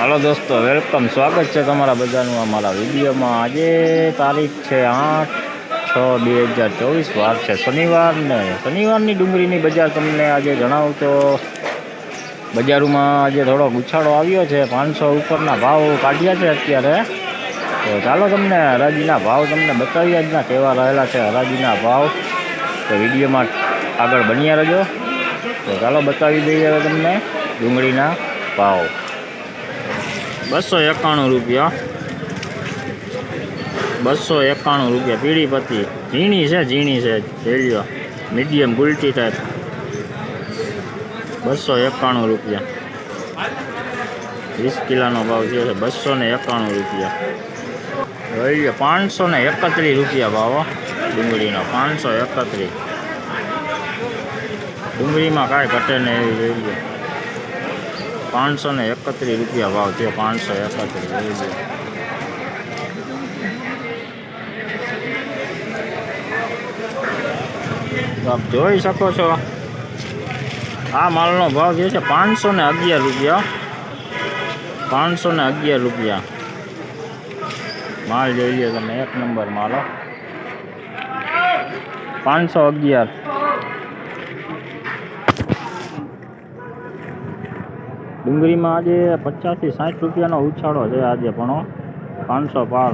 હાલો દોસ્તો, વેલકમ, સ્વાગત છે તમારા બધાનું અમારા વિડીયોમાં। આજે તારીખ છે 8/6/2024, વાર છે શનિવાર ને શનિવારની ડુંગળીની બજાર તમને આજે જણાવું તો બજારોમાં આજે થોડો ઉછાળો આવ્યો છે। 500 ઉપરના ભાવ કાઢ્યા છે અત્યારે। તો ચાલો તમને હરાજીના ભાવ તમને બતાવીએ, આજના કેવા રહેલા છે હરાજીના ભાવ। તો વિડીયોમાં આગળ બન્યા રહેજો। તો ચાલો બતાવી દઈએ હવે તમને ડુંગળીના ભાવ। 291 રૂપિયા, 291 રૂપિયા પીળી પત્તી, ઝીણી છે જોઈ લો, મીડિયમ ગુલટી ટાઈપ, 291 રૂપિયા। 20 કિલોનો ભાવ થયો છે 291 રૂપિયા। જોઈ લો 531 રૂપિયા ભાવ ડુંગળીનો, 531। ડુંગળીમાં કાંઈ ઘટે નહીં એવી જોઈ લો, 531 રૂપિયા ભાવ થયો, 531। આપ જોઈ શકો છો આ માલનો ભાવ જે છે 511 રૂપિયા, 511 રૂપિયા માલ જોઈ લો તમે, એક નંબર માલ, 511। ડુંગળીમાં આજે 50 થી 60 રૂપિયાનો ઉછાળો છે આજે પણ, 500 પાર।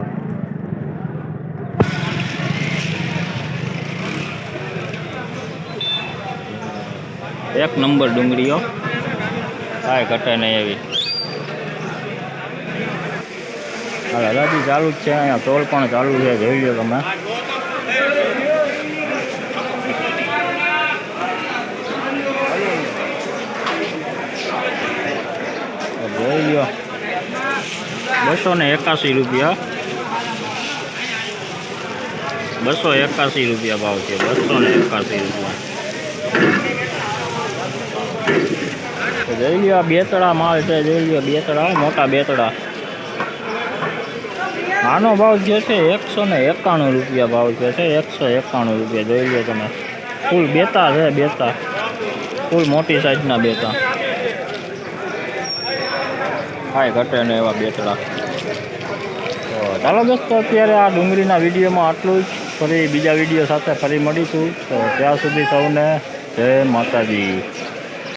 એક નંબર ડુંગળીઓ, કાંઈ ઘટે નહીં એવી। હાલ હરાજી ચાલુ જ છે, અહીંયા તોલ પણ ચાલુ છે, જોઈ લો તમે। જોઈ લો 281 રૂપિયા, 281 રૂપિયા ભાવ છે, 281 રૂપિયા। જોઈ લો બેતડા માલ છે, જોઈ લો બેતડા, મોટા બેતડા, આનો ભાવ જે છે 191 રૂપિયા ભાવ છે, 191 રૂપિયા જોઈ લો તમે। ફૂલ બેતા છે, બેતા ફૂલ મોટી સાઈઝના બેતા, કાંઈ ઘટે ને એવા બેતડા। તો ચાલો દોસ્તો, અત્યારે આ ડુંગળીના વિડીયોમાં આટલું જ। ફરી બીજા વિડીયો સાથે ફરી મળીશું, તો ત્યાં સુધી સૌને જય માતાજી।